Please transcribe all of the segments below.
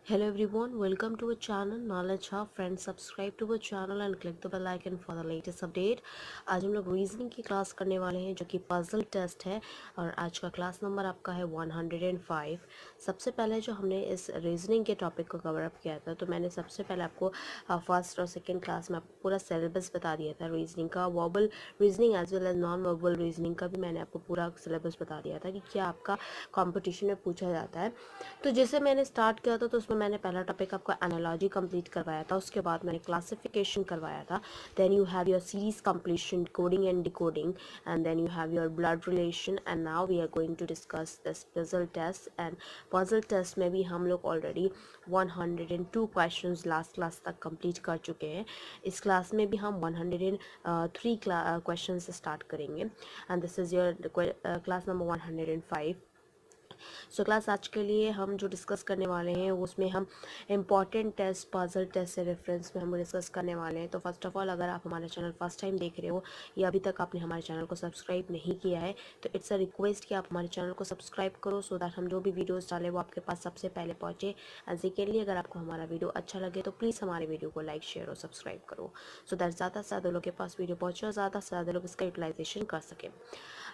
Hello everyone, welcome to our channel Knowledge Hub. Friends, subscribe to our channel and click the bell icon for the latest update. आज हम लोग reasoning की class करने वाले हैं जो कि पजल टेस्ट है और आज का क्लास नंबर आपका है 105। सबसे पहले जो हमने इस रीजनिंग के टॉपिक को कवर अप किया था तो मैंने सबसे पहले आपको फर्स्ट और सेकंड क्लास में आपको पूरा सिलेबस बता दिया था रीजनिंग का, verbal reasoning as well as non verbal reasoning का भी मैंने आपको पूरा सिलेबस बता दिया था कि क्या आपका कॉम्पिटिशन में पूछा जाता है। तो जैसे मैंने स्टार्ट किया था तो उसमें मैंने पहला टॉपिक आपका एनालॉजी कंप्लीट करवाया था, उसके बाद मैंने क्लासिफिकेशन करवाया था, then you have your series completion, coding and decoding, and then you have your blood relation, and now we are going to discuss this puzzle test. And puzzle test में भी हम लोग ऑलरेडी 102 क्वेश्चंस लास्ट क्लास तक complete कर चुके हैं। इस class में भी हम 103 क्वेश्चन से स्टार्ट करेंगे and this is your class number 105। So class आज के लिए हम जो डिस्कस करने वाले हैं उसमें हम इम्पॉर्टेंट टेस्ट, पजल टेस्ट से रेफरेंस में हम डिस्कस करने वाले हैं। तो फर्स्ट ऑफ ऑल, अगर आप हमारा चैनल फर्स्ट टाइम देख रहे हो या अभी तक आपने हमारे चैनल को सब्सक्राइब नहीं किया है तो इट्स अ रिक्वेस्ट कि आप हमारे चैनल को सब्सक्राइब करो सो दैट हम जो भी वीडियोस डालें वो आपके पास सबसे पहले पहुँचे। एंड सेकेंडली, अगर आपको हमारा वीडियो अच्छा लगे तो प्लीज़ हमारे वीडियो को लाइक, शेयर और सब्सक्राइब करो सो दैट ज़्यादा से ज़्यादा लोगों के पास वीडियो पहुँचे और ज़्यादा से ज़्यादा लोग इसका यूटिलाइजेशन कर सकें।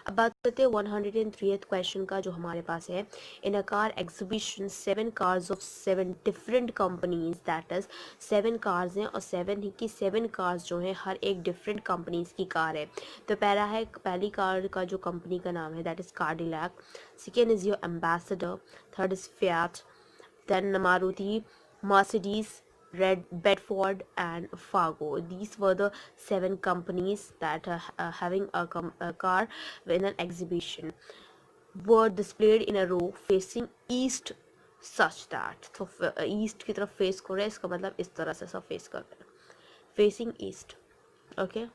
अब बात करते हैं 103 क्वेश्चन का जो हमारे पास है। In a car exhibition 7 cars of 7 different companies, that is 7 cars हैं और 7 ही की 7 कार्स जो हैं हर एक डिफरेंट कंपनीज की कार है। तो पहली कार का जो कंपनी का नाम है that is Cadillac, second is your Ambassador, third is Fiat, then Maruti, Mercedes, Bedford, and Fargo. These were the 7 companies that are having a car in an exhibition. Were displayed in a row facing east such that, तो east की तरफ face कर रहे हैं, इसका मतलब इस तरह से सब फेस कर रहे हैं, facing east. Okay.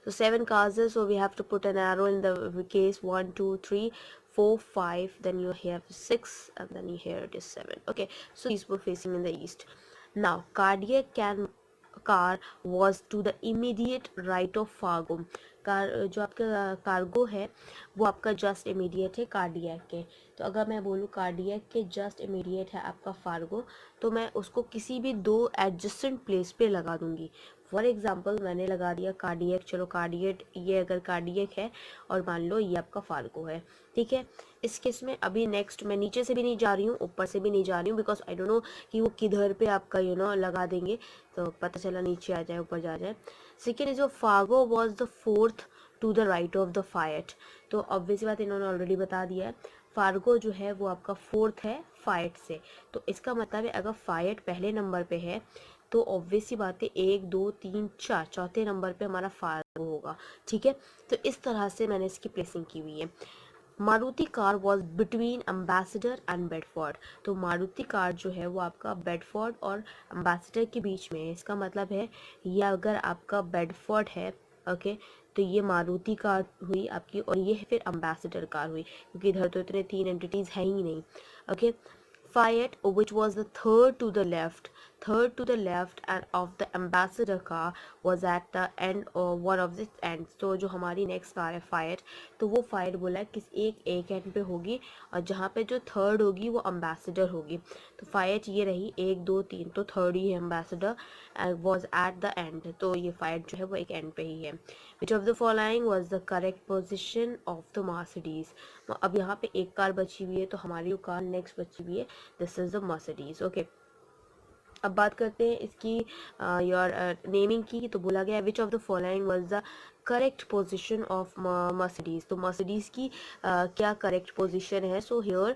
So 7 cars, so we have to put an arrow in the case 1, 2, 3, 4, 5. Then you have 6, and then here it is 7. Okay, so these were facing in the east. Now cardiac car was to the immediate right of Fargo. Car जो आपका cargo है वो आपका just immediate है cardiac के। तो अगर मैं बोलूँ कार्डियक के जस्ट इमीडिएट है आपका फार्गो, तो मैं उसको किसी भी दो एडजस्टेंट प्लेस पे लगा दूंगी। फॉर एग्जांपल मैंने लगा दिया कार्डियक, चलो कार्डियक ये अगर कार्डियक है और मान लो ये आपका फार्गो है, ठीक है। इस केस में अभी नेक्स्ट मैं नीचे से भी नहीं जा रही हूँ, ऊपर से भी नहीं जा रही हूँ, बिकॉज आई डोंट नो कि वो किधर पे आपका लगा देंगे, तो पता चला नीचे आ जाए ऊपर जा जाए। Second is Fargo was the fourth to the right of the Fiat. तो ऑब्वियस बात इन्होंने ऑलरेडी बता दिया है, फार्गो जो है वो आपका फोर्थ है फायट से। तो इसका मतलब है अगर फायट पहले नंबर पे है तो ऑब्वियस सी बात है 1, 2, 3, 4 चौथे नंबर पे हमारा फार्गो होगा, ठीक है। तो इस तरह से मैंने इसकी प्लेसिंग की हुई है। Maruti car was between Ambassador and Bedford. तो मारुति कार जो है वो आपका बेडफोर्ड और एम्बेसडर के बीच में है। इसका मतलब है ये अगर आपका बेडफोर्ड है, ओके, तो ये मारुति कार हुई आपकी और ये फिर एम्बेसडर कार हुई, क्योंकि इधर तो इतने 3 एंटिटीज है ही नहीं, okay. Fiat, which was the third to the left and of the ambassador car was at the end or one of the ends. तो जो हमारी नेक्स्ट कार है फायट, तो वो फायट बोला है किस एक एंड पे होगी और जहाँ पे जो थर्ड होगी वो एम्बेसडर होगी। तो फायट ये रही 1, 2, 3, तो थर्ड ही है ambassador and was at the end, तो ये फायट जो है वो एक एंड पे ही है। Which of the following was the correct position of the Mercedes. अब यहाँ पे एक कार बची हुई है, तो हमारी जो कार नेक्स्ट बची हुई है this is the Mercedes, okay. अब बात करते हैं इसकी योर नेमिंग की। तो बोला गया which of the following was the correct position of Mercedes. तो मर्सिडीज की क्या करेक्ट पोजीशन है? So here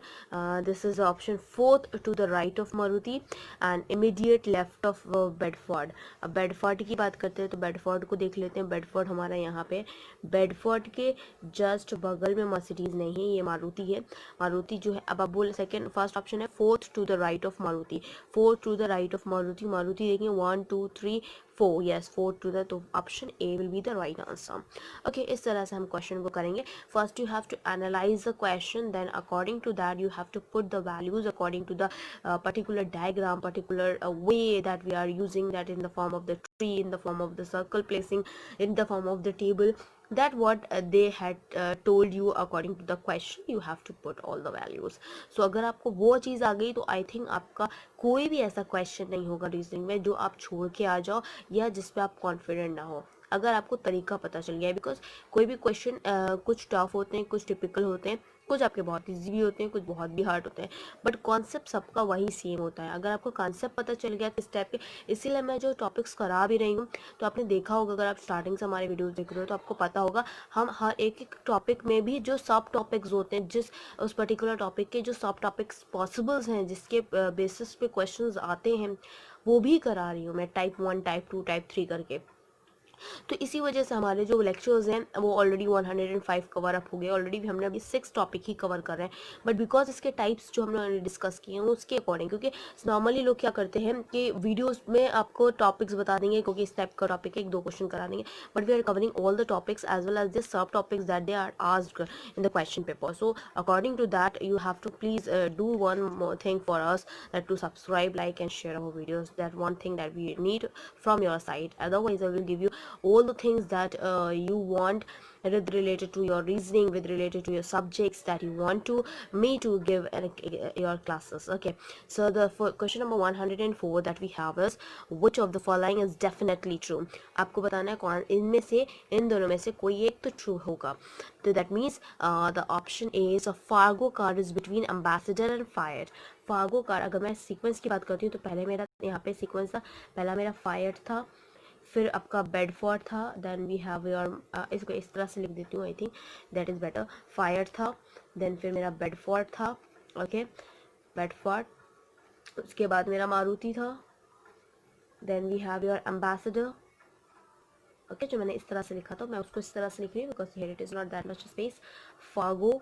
this is option fourth to the right of Maruti and immediate left of Bedford. अब बेडफोर्ड की बात करते हैं तो बेडफोर्ड को देख लेते हैं। बेडफोर्ड हमारा यहाँ पे, बेडफोर्ड के जस्ट बगल में मर्सिडीज नहीं है, ये मारुति है। मारुति जो है, अब आप बोल सेकेंड फर्स्ट ऑप्शन है fourth to the right of Maruti, fourth to the right of Maruti. Maruti देखिए 1, 2, 3, 4, यस फोर्थ टू द, तो option A will be the right answer, okay. इस तरह से हम क्वेश्चन को करेंगे। First you have to analyze the question, then according to that you have to put the values according to the particular diagram, particular way that we are using, that in the form of the tree, in the form of the circle placing, in the form of the table, that what they had told you according to the question, you have to put all the values. So अगर आपको वो चीज़ आ गई तो I think आपका कोई भी ऐसा question नहीं होगा रीजनिंग में जो आप छोड़ के आ जाओ या जिस पे आप कॉन्फिडेंट ना हो, अगर आपको तरीका पता चल गया है। बिकॉज कोई भी क्वेश्चन कुछ टफ होते हैं, कुछ टिपिकल होते हैं, कुछ आपके बहुत इजी भी होते हैं, कुछ बहुत भी हार्ड होते हैं, बट कॉन्सेप्ट सबका वही सेम होता है। अगर आपको कॉन्सेप्ट पता चल गया किस टाइप के, इसीलिए मैं जो टॉपिक्स करा भी रही हूँ, तो आपने देखा होगा अगर आप स्टार्टिंग से हमारे वीडियोस देख रहे हो तो आपको पता होगा हम हर एक एक टॉपिक में भी जो सब टॉपिक्स होते हैं, जिस उस पर्टिकुलर टॉपिक के जो सब टॉपिक्स पॉसिबल्स हैं, जिसके बेसिस पे क्वेश्चंस आते हैं, वो भी करा रही हूँ मैं, टाइप 1, टाइप 2, टाइप 3 करके। तो इसी वजह से हमारे जो लेक्चर्स हैं वो ऑलरेडी 105 कवर अप हो गए ऑलरेडी, भी हमने अभी 6 टॉपिक ही कवर कर रहे हैं। बट बिकॉज इसके टाइप्स जो हमने डिस्कस किए हैं उसके अकॉर्डिंग, क्योंकि नॉर्मली लोग क्या करते हैं कि वीडियोस में आपको टॉपिक्स बता देंगे क्योंकि इस टाइप का टॉपिक है, 1-2 क्वेश्चन करा देंगे, but we are covering all the topics as well as the sub topics that they are asked in the question paper. So according to that, you have to please do one more thing for us, that to subscribe, like and share our videos. That one thing that we need from your side. Otherwise I will give you all the things that you want, with related to your reasoning, with related to your subjects that you want to me to give your classes. Okay, so the question number 104 that we have is, which of the following is definitely true? आपको बताना है कौन इनमें से, इन दोनों में से कोई एक तो ट्रू होगा। तो that means the option A is a Fargo car is between Ambassador and fire. Fargo car, अगर मैं सीक्वेंस की बात करती हूँ तो पहले मेरा यहाँ पे सीक्वेंस था, पहला मेरा फायर था, फिर आपका बेडफोर्ड था, देन वी हैव योर, इसको इस तरह से लिख देती हूँ, I think that is better. Fire था, देन फिर मेरा बेडफोर्ड था, ओके बेडफोर्ड, उसके बाद मेरा मारुति था, then we have your Ambassador. Okay, जो मैंने इस तरह से लिखा था मैं उसको इस तरह से लिख रही हूँ because here it is not that much space. Fargo,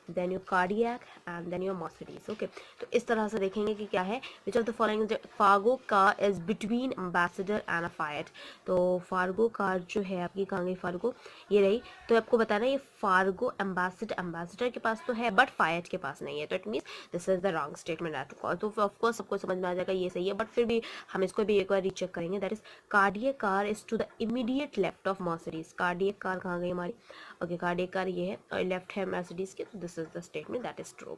then your cardiac and then your Mercedes. Okay, तो इस तरह से देखेंगे कि क्या है, which of the following, Fargo car is between Ambassador and a Fiat. तो फार्गो कार जो है आपकी, कहाँ गई फार्गो, ये रही। तो आपको बताना है ये फार्गो एम्बेसडर के पास तो है बट फायर के पास नहीं है, तो it means this is the wrong statement at call. तो ऑफकोर्स सबको समझ में आ जाएगा ये सही है, बट फिर भी हम इसको भी एक बार रीचेक करेंगे। That is cardiac car is to the immediate left of Mercedes. Cardiac car कहाँ गई हमारी, ओके कार्डियक कार ये है और लेफ्ट है मर्सिडीज के, तो this is the statement that is true.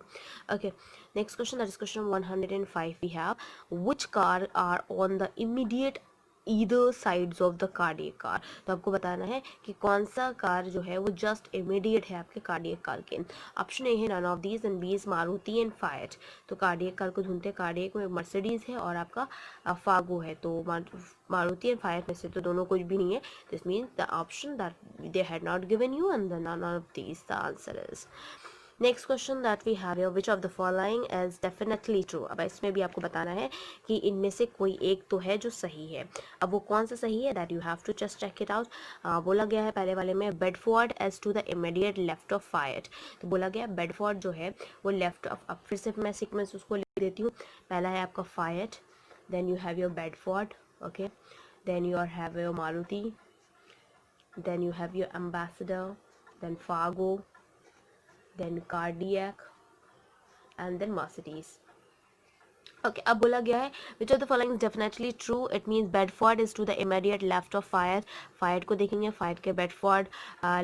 Okay, next question, that is question 105 we have, which car are on the immediate either sides of the cardiac car. तो आपको बताना है कि कौन सा कार जो है वो जस्ट इमीडिएट है आपके कार्डियक कार के। ऑप्शन ए है none of these and B is Maruti and Fiat. तो कार्डियक कार को ढूंढते हैं, कार्डियक में मर्सिडीज है और आपका फागो है, तो मारुति एंड फायर में से तो दोनों कुछ भी नहीं है। This means the option that they had not given you and the none of these the answer is. Next question that we have here, which of the following is definitely true. अब इसमें भी आपको बताना है कि इनमें से कोई एक तो है जो सही है। अब वो कौन सा सही है, that you have to just check it out. बोला गया है पहले वाले में, Bedford as to the immediate left of Fiat. तो बोला गया बेडफोर्ड जो है वो लेफ्ट ऑफ, अब फिर से मैं सीक्वेंस उसको लिख देती हूँ। पहला है आपका Fiat, then you have your Bedford, okay, then you have your Maruti, then you have your ambassador, then Fargo, then Cardiac and then Mercedes. Okay, अब बोला गया है which of the following is definitely true. It means Bedford is to the immediate left of Fire. Fire को देखेंगे, Fire के Bedford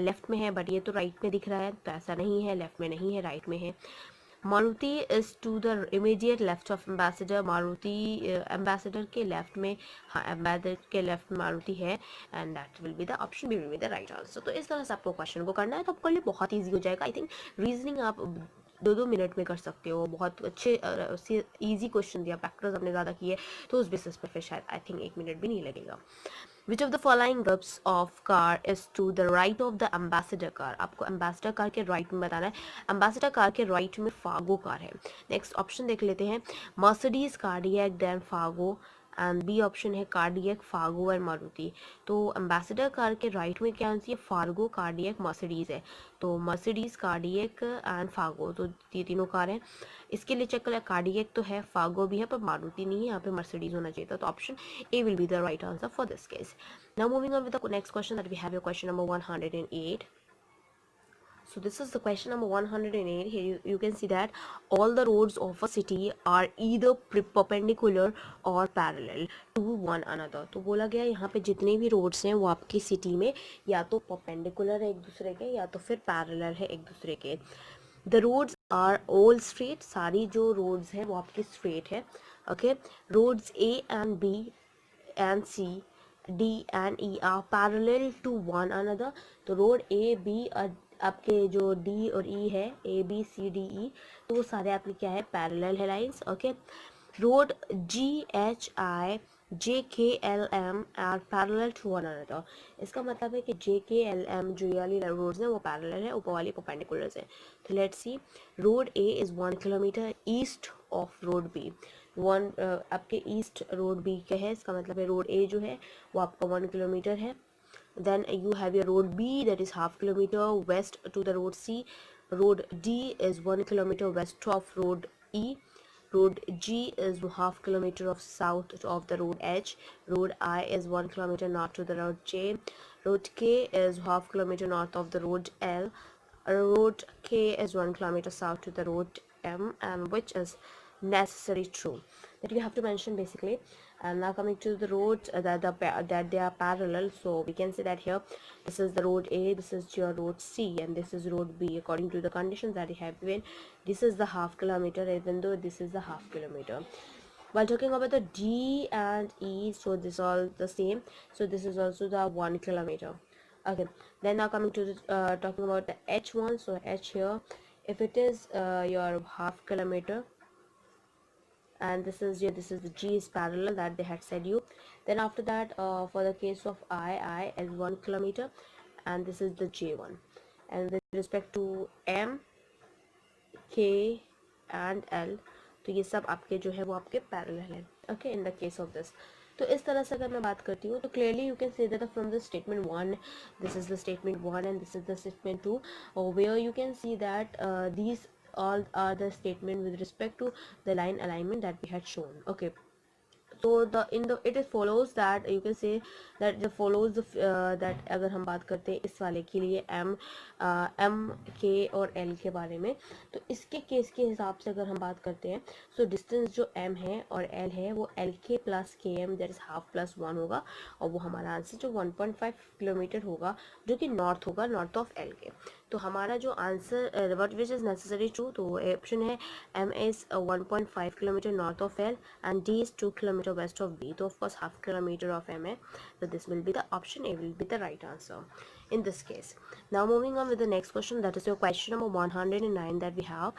left में है, but ये तो राइट में दिख रहा है, तो ऐसा नहीं है, लेफ्ट में नहीं है, राइट में है। Maruti is to the immediate left of Ambassador. Maruti Ambassador के लेफ्ट में, हाँ एम्बेसडर के लेफ्ट में मारुति है, and that will be the option B will be the right answer. तो इस तरह से आपको क्वेश्चन को करना है, तो आपके लिए बहुत ईजी हो जाएगा। आई थिंक रीजनिंग आप 2-2 मिनट में कर सकते हो, बहुत अच्छे ईजी क्वेश्चन दिया, प्रैक्टिस आपने ज़्यादा की है तो उस बेसिस पर फिर शायद आई थिंक 1 मिनट भी नहीं लगेगा। Which of the following groups of car is to the right of the ambassador car? आपको ambassador car के right में बताना है। ambassador car के right में फागो कार है। नेक्स्ट ऑप्शन देख लेते हैं, Mercedes, Cadillac, then Figo, and B option है कार्डियक, फागो एंड मारुति। तो एम्बेसडर कार के राइट में क्या आंसर है, फार्गो, कार्डियक, मर्सिडीज है। तो मर्सिडीज, कार्डियक एंड फागो, तो ये तीनों कार हैं। इसके लिए चेक करें, कार्डियक तो है, फागो भी है, पर मारुति नहीं है, यहाँ पे मर्सिडीज होना चाहिए था। तो option A will be the right answer for this case. Now moving on with the next question that we have your question number 108. So this is the question number 108. Here you can see that all the roads of a city are either perpendicular or parallel to one another. तो बोला गया यहाँ पे जितने भी roads हैं वो आपकी सिटी में या तो परपेंडिकुलर है एक दूसरे के या तो फिर पैरेलल है एक दूसरे के. The roads are all straight. सारी जो roads हैं वो आपकी straight है. Okay. Roads A and B and C, D and E are parallel to one another. तो रोड A B आपके जो D और E है A B C D E तो वो सारे आपके क्या है पैरेलल है lines. Okay. Road G H I J K L M are parallel to one another. इसका मतलब है कि J K L M जो ये वाली रोड्स हैं वो पैरेलल है, ऊपर वाली परपेंडिकुलर है. तो let's see. Road A is 1 kilometre east of road B. One आपके ईस्ट रोड बी के है, इसका मतलब है रोड ए जो है वो आपका 1 किलोमीटर है. Then you have your road B that is half kilometre west to the road C. Road D is 1 kilometre west of road E. Road G is half kilometer of south of the road H. Road I is 1 kilometer north to the road J. Road K is half kilometer north of the road L. Road K is 1 kilometer south to the road M, and which is necessary true that you have to mention basically. And now coming to the roads that they are parallel, so we can say that here this is the road A, this is your road C, and this is road B according to the conditions that you have given. This is the half kilometer even though this is the half kilometer. While talking about the D and E, so this is all the same, so this is also the 1 kilometer. Okay, then now coming to the, talking about the H1, so H here, if it is your half kilometer and this is the G is parallel that they had said you. Then after that for the case of I is 1 kilometer and this is the J1. And with respect to M, K and L तो ये सब आपके जो है वो आपके parallel है. Okay, in the case of this. तो इस तरह से अगर मैं बात करती हूँ तो clearly you can say that from the statement 1 this is the statement 1 and this is the statement 2 where you can see that these all are the statement with respect to the line alignment that we had shown. Okay, so it follows that you can say that it follows that अगर हम बात करते हैं इस वाले के लिए M K और L के बारे में, तो इसके केस के हिसाब से अगर हम बात करते हैं सो डिस्टेंस जो M है और L है वो LK plus KM that is half plus 1 होगा और वो हमारा आंसर जो 1.5 किलोमीटर होगा जो कि नॉर्थ होगा, नॉर्थ ऑफ L के. तो हमारा जो answer what which is necessary true, तो ऑप्शन है M is 1.5 kilometre north of L and D is 2 kilometer west of B. So of course half kilometer of M है, so this will be the option A will be the right answer in this case. Now moving on with the next question, that is your question number 109 that we have.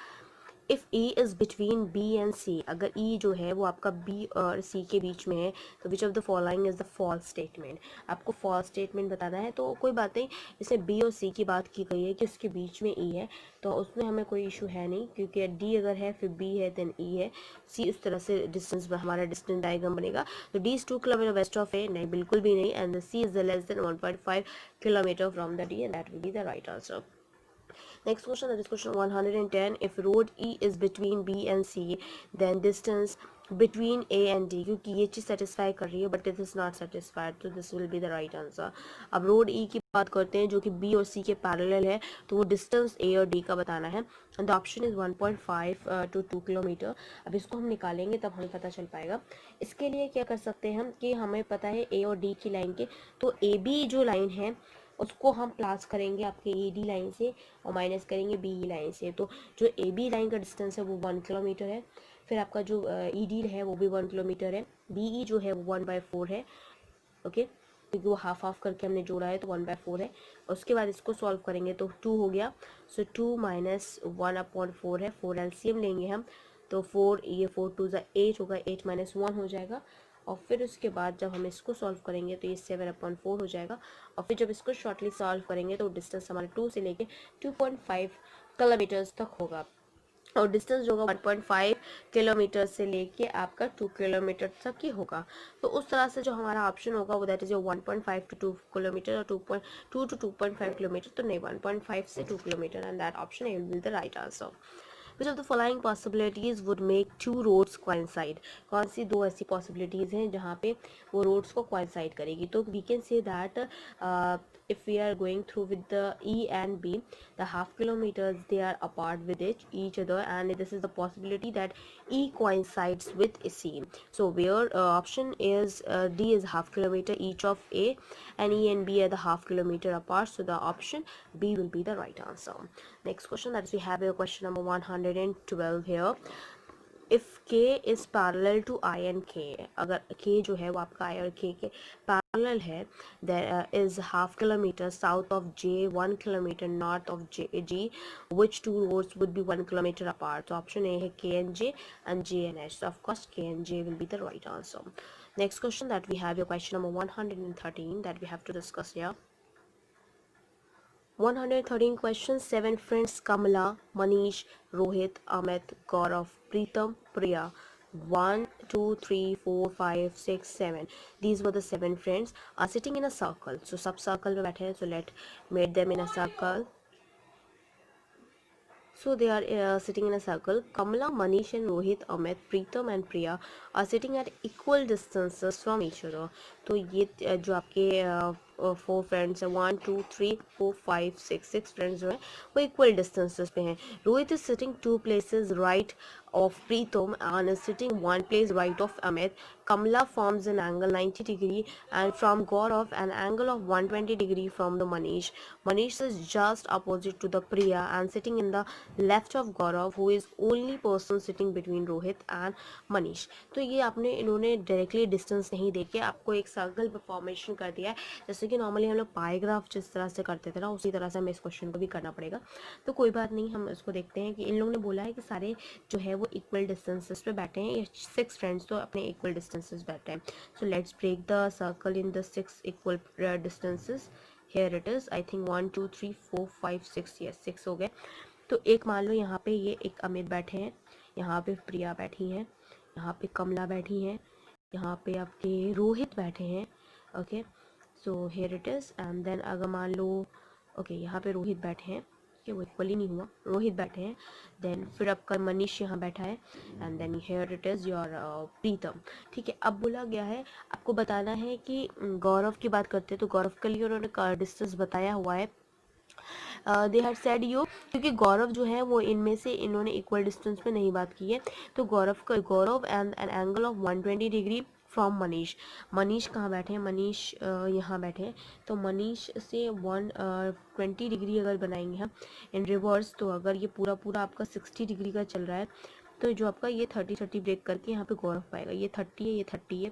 If E is between B and C, अगर E जो है वो आपका B और C के बीच में है तो which of the following is the false statement. आपको फॉल्स स्टेटमेंट बताना है. तो कोई बात नहीं, इसमें B और C की बात की गई है कि उसके बीच में E है तो उसमें हमें कोई इशू है नहीं क्योंकि D अगर है फिर B है देन E है. C उस तरह से डिस्टेंस हमारा डिस्टेंस डायग्राम बनेगा. तो D is 2 kilometre west of A, नहीं बिल्कुल भी नहीं, and C is the less than 1.5 kilometre from the D and that will be the right answer. Next question, that is question 110. If road E is between B and C, then distance between A and D, क्योंकि ये चीज़ satisfy कर रही है but it is not satisfied, तो this will be the right answer. अब road E की बात करते हैं जो कि B और C के पैरेलल है, तो वो डिस्टेंस A और D का बताना है. The option is 1.5 to 2 kilometre. अब इसको हम निकालेंगे तब हमें पता चल पाएगा. इसके लिए क्या कर सकते हैं हम कि हमें पता है A और D की लाइन के, तो AB जो लाइन है उसको हम प्लस करेंगे आपके AD लाइन से और माइनस करेंगे BE लाइन से. तो जो AB लाइन का डिस्टेंस है वो 1 किलोमीटर है. फिर आपका जो ED है वो भी 1 किलोमीटर है. BE जो है वो 1/4 है. ओके, क्योंकि वो हाफ हाफ करके हमने जोड़ा है तो 1/4 है. उसके बाद इसको सॉल्व करेंगे तो 2 हो गया. सो 2 माइनस 1/4 है. 4 LCM लेंगे हम तो 4 ये 4 2 8 होगा. 8 माइनस 1 हो जाएगा और फिर उसके बाद जब हम इसको सॉल्व करेंगे तो ये 7/4 हो जाएगा. और फिर जब इसको शॉर्टली सॉल्व करेंगे तो डिस्टेंस हमारे 2 से लेके 2.5 किलोमीटर्स तक होगा. और डिस्टेंस जो होगा 1.5 किलोमीटर से लेके आपका 2 किलोमीटर तक ही होगा. तो उस तरह से जो हमारा ऑप्शन होगा वो दैट इज 1.5 to 2 किलोमीटर और 2.2 to 2.5 किलोमीटर. तो नहीं, 1.5 से 2 kilometre and that option will be the right answer. Which of the following possibilities would make two roads coincide? कौन सी दो ऐसी possibilities हैं जहाँ पे वो roads को coincide करेगी? तो we can say that if we are going through with the E and B, the half kilometers they are apart with each other, and this is the possibility that E coincides with C. So where option is D is half kilometer each of A, and E and B are the half kilometer apart, so the option B will be the right answer. Next question, that is we have here question number 112 here. If k is parallel to I and k, अगर k जो है वो आपका I और k के parallel है, there is half kilometre south of J, 1 kilometre north of G, which two roads would be 1 kilometer apart? So option A है K and J and J and H. So of course K and J will be the right answer. Next question that we have, your question number 113 that we have to discuss here. 113 questions. 7 friends: Kamala, Manish, Rohit, Amit, Gaurav, Preetam, Priya. 1, 2, 3, 4, 5, 6, 7. These were the 7 friends are sitting in a circle. So सब circle में बैठे हैं. So let made them in a circle. So they are sitting in a circle. Kamala, Manish and Rohit, Amit, Preetam and Priya are sitting at equal distances from each other. तो ये जो आपके 4 friends हैं, 1, 2, 3, 4, 5, 6 friends जो हैं वो equal distances पे हैं. Rohit is sitting 2 places right of Preetam and is sitting 1 place right of Amit. Kamala forms an angle 90 degree and from Gaurav an angle of 120 degree from the Manish. Manish is just opposite to the Priya and sitting in the left of Gaurav, who is only person sitting between Rohit and Manish. तो ये आपने इन्होंने directly distance नहीं देके आपको एक circle पे formation कर दिया है. जैसे कि नॉर्मली हम लोग पाईग्राफ जिस तरह से करते थे ना, उसी तरह से हमें इस क्वेश्चन को भी करना पड़ेगा. तो कोई बात नहीं, हम इसको देखते हैं कि इन लोगों ने बोला है कि सारे जो है वो इक्वल डिस्टेंसेस पे बैठे हैं. ये 6 फ्रेंड्स तो अपने इक्वल डिस्टेंसेस बैठे हैं. So let's break the circle in the 6 equal distances. Here it is, I think 1, 2, 3, 4, 5, 6, yes 6 हो गए. तो एक मान लो यहाँ पे ये एक अमित बैठे हैं, यहाँ पे प्रिया बैठी हैं, यहाँ पे कमला बैठी हैं, यहाँ पे आपके रोहित बैठे हैं. Okay, so here it is. And then अगर मान लो ओके यहाँ पे रोहित बैठे हैं, कि वो इक्वली नहीं हुआ, रोहित बैठे हैं. देन फिर आपका मनीष यहाँ बैठा है. And then here it is your Pritam. ठीक है, अब बोला गया है आपको बताना है कि गौरव की बात करते हैं तो गौरव के लिए उन्होंने डिस्टेंस बताया हुआ है. दे हैड सेड यू, क्योंकि गौरव जो है वो इनमें से इन्होंने इक्वल डिस्टेंस पे नहीं बात की है. तो Gaurav and an angle of 120 degree from Manish. Manish कहाँ बैठे हैं? मनीष यहाँ बैठे हैं. तो मनीष से 120 डिग्री अगर बनाएंगे हम इन रिवर्स, तो अगर ये पूरा पूरा आपका 60 डिग्री का चल रहा है, तो जो आपका ये 30 ब्रेक करके यहाँ पे गौरव पाएगा. ये 30 है, ये 30 है,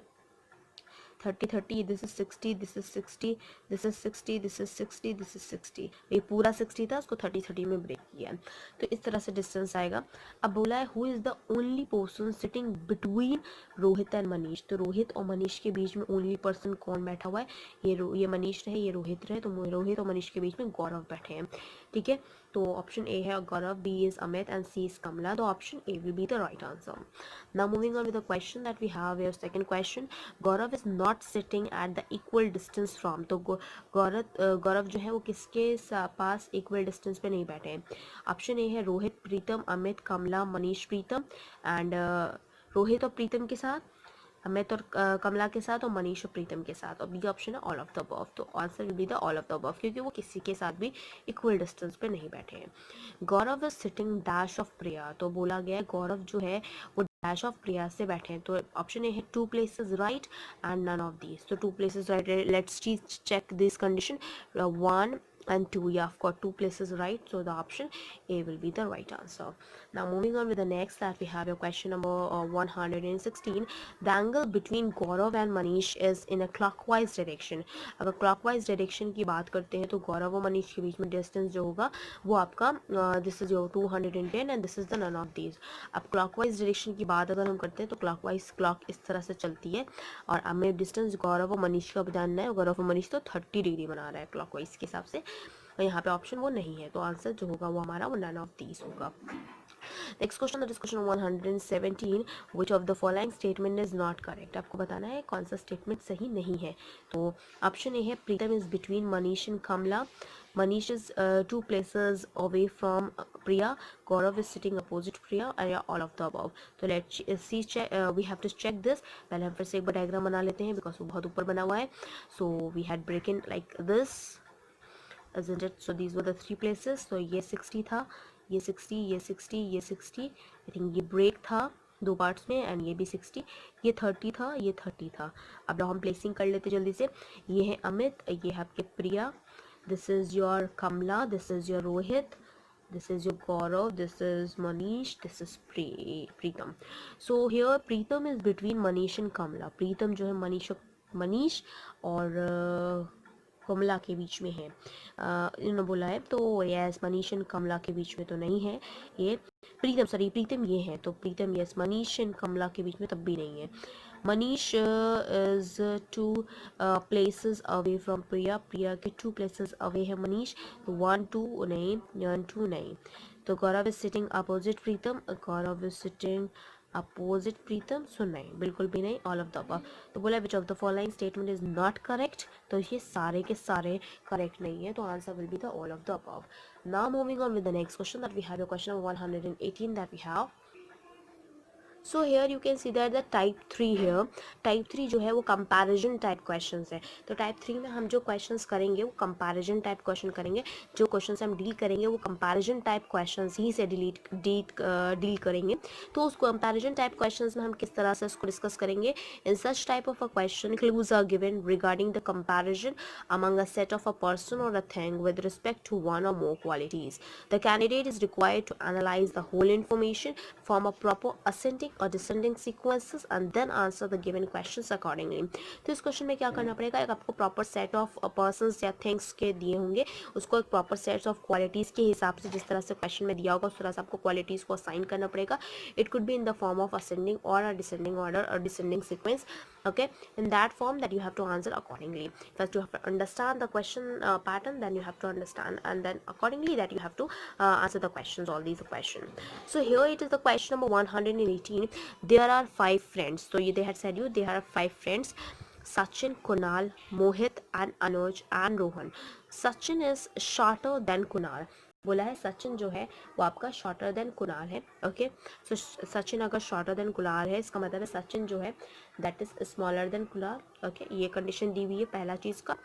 30, this is 60, this is 60, this is 60, this is 60, this is 60. ये पूरा 60 था, उसको 30 में ब्रेक किया. तो इस तरह से डिस्टेंस आएगा. अब बोला है who is the only person sitting between Rohit and Manish. तो रोहित और मनीष के बीच में ओनली पर्सन कौन बैठा हुआ है? ये मनीष रहे, ये रोहित रहे, तो रोहित और मनीष के बीच में गौरव बैठे हैं. ठीक है, तो ऑप्शन ए है Gaurav, B is Amit and C is Kamla. तो option A will be the right answer. Now moving on with the question that we have here. Second question, Gaurav is not sitting at the equal distance from. तो गौरव जो है वो किसके पास equal distance पे नहीं बैठे हैं? ऑप्शन ए है रोहित, प्रीतम, अमित, कमला, मनीष, प्रीतम. एंड रोहित और प्रीतम के साथ, अमित और कमला के साथ, और मनीष और प्रीतम के साथ. और बी ऑप्शन है ऑल ऑफ द अबव. तो answer will be the all of the above, क्योंकि वो किसी के साथ भी इक्वल डिस्टेंस पे नहीं बैठे हैं. गौरव इज सिटिंग डैश ऑफ प्रिया. तो बोला गया है गौरव जो है वो डैश ऑफ प्रिया से बैठे हैं. तो ऑप्शन ए है 2 places right and none of these. तो 2 places right, let's check this condition. 1 and 2, yeah, I've got 2 places right, so the option A will be the right answer. Now moving on with the next, that we have your question number 116. The angle between Gaurav and Manish is in a clockwise direction. अगर clockwise direction की बात करते हैं तो गौरव और मनीष के बीच में distance जो होगा वो आपका this is your 210 and this is the none of these. अब clockwise direction की बात अगर हम करते हैं तो clockwise clock इस तरह से चलती है, और हमें distance गौरव और मनीष का बताना है. गौरव और मनीष तो 30 डिग्री बना रहा है clockwise के हिसाब से, और यहाँ पे ऑप्शन वो नहीं है. तो आंसर जो होगा वो हमारा वो नन ऑफ दीज होगा. Next question, that is question 117. Which of the following statement is not correct. आपको बताना है कौन सा स्टेटमेंट सही नहीं है. तो ऑप्शन ए है Pritam is between Manish and Kamla. Manish is 2 places away from Priya. Gaurav is sitting opposite Priya. All of the above. तो let's see, we have to check this. पहले हम फिर से एक बार डायग्राम बना लेते हैं, बिकॉज वो बहुत ऊपर बना हुआ है. So we had break in like this. isn't it? So these were the three places. So ये 60 था, ये 60, ये 60, ये 60, आई थिंक ये ब्रेक था दो पार्ट्स में, एंड ये भी 60, ये 30 था, ये 30 था. अब लोग हम प्लेसिंग कर लेते जल्दी से. ये है अमित, ये है आपके Priya, this is your Kamla, this is your Rohit, this is your Gaurav, this is Manish, this is Preetam. So here Preetam is between Manish and Kamla. Preetam जो है मनीष और कमला के बीच में है. इन्होंने बोला है तो यस मनीष एंड कमला के बीच में तो नहीं है ये. प्रीतम ये है, तो प्रीतम यस, मनीष एंड कमला के बीच में तब भी नहीं है. Manish is 2 places away from प्रिया के 2 places away है मनीष, तो 1 2 नहीं, 1 2 नहीं. तो Gaurav is sitting opposite Pritam, Gaurav is sitting opposite Pritam, so नहीं, बिल्कुल भी नहीं, ऑल ऑफ द अबव. तो बोला which of the following statement is not correct, तो ये सारे के सारे करेक्ट नहीं है, तो answer will be the all of the above. Now moving on with the next question that we have, your question number 118 that we have. So here you can see that the type 3 here, type 3 जो है वो comparison type questions है. तो type 3 में हम जो questions करेंगे वो कंपैरिजन टाइप क्वेश्चन करेंगे. जो क्वेश्चंस हम डील करेंगे वो कंपैरिजन टाइप क्वेश्चंस ही से डील करेंगे. तो उस कंपैरिजन टाइप क्वेश्चंस में हम किस तरह से उसको डिस्कस करेंगे. In such type of a question clues are given regarding the comparison among a set of a person or a thing with respect to one or more qualities. The candidate is required to analyze the whole information, form a proper ascending or descending sequences and then answer the given questions accordingly. तो इस question में क्या करना पड़ेगा, एक आपको proper set of persons या things के दिए होंगे, उसको एक प्रॉपर सेट ऑफ क्वालिटीज़ के हिसाब से जिस तरह से क्वेश्चन में दिया होगा उस तरह से आपको क्वालिटीज़ को असाइन करना पड़ेगा. It could be in the form of ascending और अ डिसेंडिंग ऑर्डर और descending sequence. Okay, in that form that you have to answer accordingly. First you have to understand the question pattern, then you have to understand, and then accordingly that you have to answer the questions, all these questions. So here it is the question number 118. There are 5 friends. So they had said you there are 5 friends: Sachin, Kunal, Mohit and Anuj and Rohan. Sachin is shorter than Kunal. बोला है सचिन जो है वो आपका shorter than Kunal है. Okay, सो सचिन अगर shorter than Kunal है इसका मतलब है सचिन जो है that is smaller than Kunal. Okay, ये कंडीशन दी हुई है पहला चीज़ का.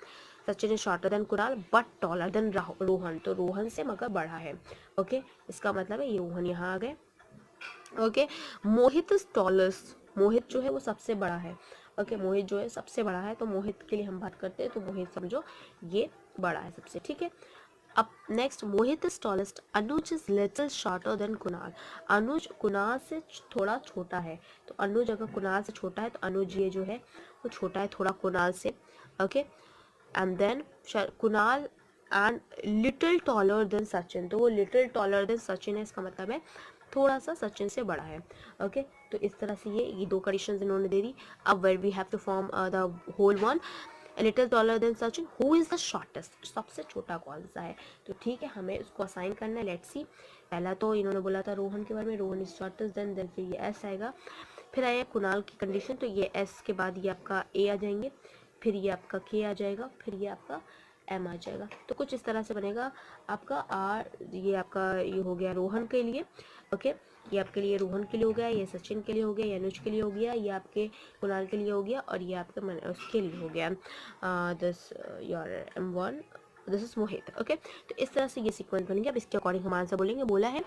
Sachin is shorter than Kunal but taller than Rohan, तो रोहन से मगर बड़ा है. ओके, इसका मतलब है ये रोहन यहाँ आ गए. ओके, मोहित इज टॉलेस्ट, मोहित जो है वो सबसे बड़ा है. ओके, मोहित जो है सबसे बड़ा है, तो मोहित के लिए हम बात करते हैं तो मोहित समझो ये बड़ा है सबसे. ठीक है, अब next Mohit is tallest, Anuj is little shorter than Kunal. Anuj Kunal से थोड़ा छोटा है, तो अनुज अगर कुणाल से छोटा है तो अनुज ये जो है वो छोटा है थोड़ा कुणाल से. Okay, and then Kunal and little taller than Sachin, तो वो लिटिल टॉलर देन सचिन है, इसका मतलब है थोड़ा सा सचिन से बड़ा है. ओके, तो इस तरह से ये 2 कंडीशंस इन्होंने दे दी. अब where we have to form the whole one. Little taller than Sachin, who is the shortest, सबसे छोटा कौन सा है. तो ठीक है, हमें उसको असाइन करना है. लेट्स सी, पहला तो इन्होंने बोला था रोहन के बारे में, रोहन इज शॉर्टेस्ट, देन फिर ये एस आएगा. फिर आया कुणाल की कंडीशन, तो ये एस के बाद ये आपका ए आ जाएंगे, फिर ये आपका के आ जाएगा, फिर ये आपका एम आ जाएगा. तो कुछ इस तरह से बनेगा आपका आर. ये आपका ये हो गया रोहन के लिए. ओके, ये आपके लिए रोहन के लिए हो गया, ये सचिन के लिए हो गया, ये अनुज के लिए हो गया, ये आपके कुणाल के लिए हो गया, और ये आपके उसके लिए हो गया this your M1, this is Mohit. Okay, तो इस तरह से ये सीक्वेंस बनेंगे. अब इसके अकॉर्डिंग हम आंसर बोलेंगे. बोला है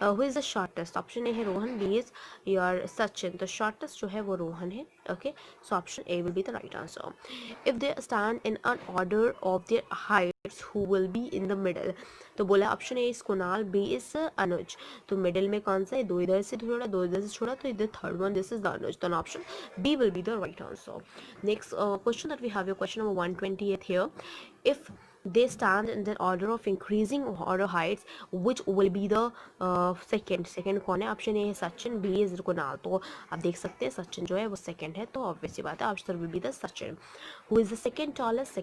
who is the shortest, option A है Rohan, B is your Sachin, तो शॉर्टेस्ट जो है वो रोहन है. Okay, so option A will be the right answer. If they stand in an order of their heights who will be in the middle, तो बोला option A is Kunal, B is Anuj, तो middle में कौन सा है, 2 इधर से छोड़ा 2 इधर से छोड़ा, तो इधर third one this is the Anuj, तो option B will be the right answer. Next question that we have, your question number 128 here. If they stand in the order of increasing order heights, which will be the second कौन है. Option A है Sachin, B is Kunal, तो आप देख सकते हैं सचिन जो है वो सेकंड है, तो ऑब्वियसली बात है answer will be the Sachin. Who is the second tallest,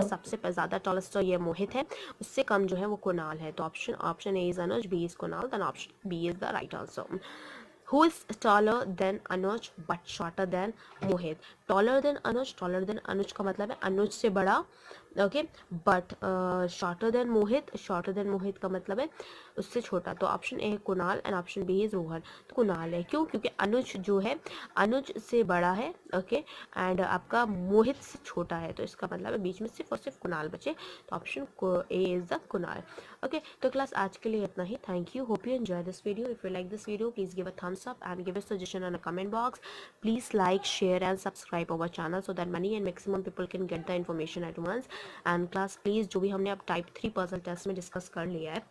सबसे ज़्यादा टॉलेस्ट तो ये मोहित है, उससे कम जो है वो कुणाल है, तो option A is Anuj, B is Kunal, then option B is the right answer. Who is taller than Anuj but shorter than Mohit? Taller than Anuj का मतलब है अनुज से बड़ा, okay, but shorter than Mohit का मतलब है उससे छोटा। तो ऑप्शन ए है Kunal and option B is Rohan. तो कुणाल है, क्यों? क्योंकि अनुज जो है अनुज से बड़ा है, ओके, एंड आपका मोहित से छोटा है, तो इसका मतलब है बीच में सिर्फ और सिर्फ कुणाल बचे। तो option A is the Kunal. Okay, तो क्लास आज के लिए इतना ही। Thank you, hope you enjoy this video. If you like this video, please give a thumbs up and give a suggestion in a comment box. Please like, share and subscribe our channel so that many and maximum people can get the information at once. And class please जो भी हमने अब type 3 puzzle test में discuss कर लिया है,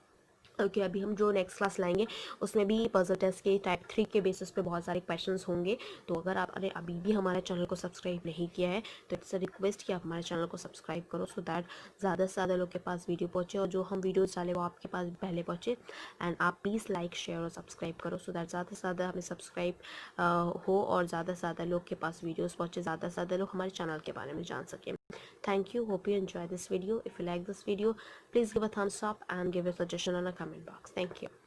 okay, अभी हम जो नेक्स्ट क्लास लाएंगे उसमें भी पजल टेस्ट के टाइप 3 के बेसिस पे बहुत सारे क्वेश्चंस होंगे। तो अगर आपने अभी भी हमारे चैनल को सब्सक्राइब नहीं किया है तो इट्स अ रिक्वेस्ट कि आप हमारे चैनल को सब्सक्राइब करो सो दैट ज़्यादा से ज़्यादा लोग के पास वीडियो पहुँचे और जो हम वीडियोस डालें वो आपके पास पहले पहुँचे। एंड आप प्लीज़ लाइक, शेयर और सब्सक्राइब करो सो दैट ज़्यादा से ज़्यादा हमें सब्सक्राइब हो और ज़्यादा से ज़्यादा लोग के पास वीडियोज़ पहुँचे, ज़्यादा से ज़्यादा लोग हमारे चैनल के बारे में जान सकें। Thank you. Hope you enjoy this video. If you like this video, please give a thumbs up and give a suggestion in a comment box. Thank you.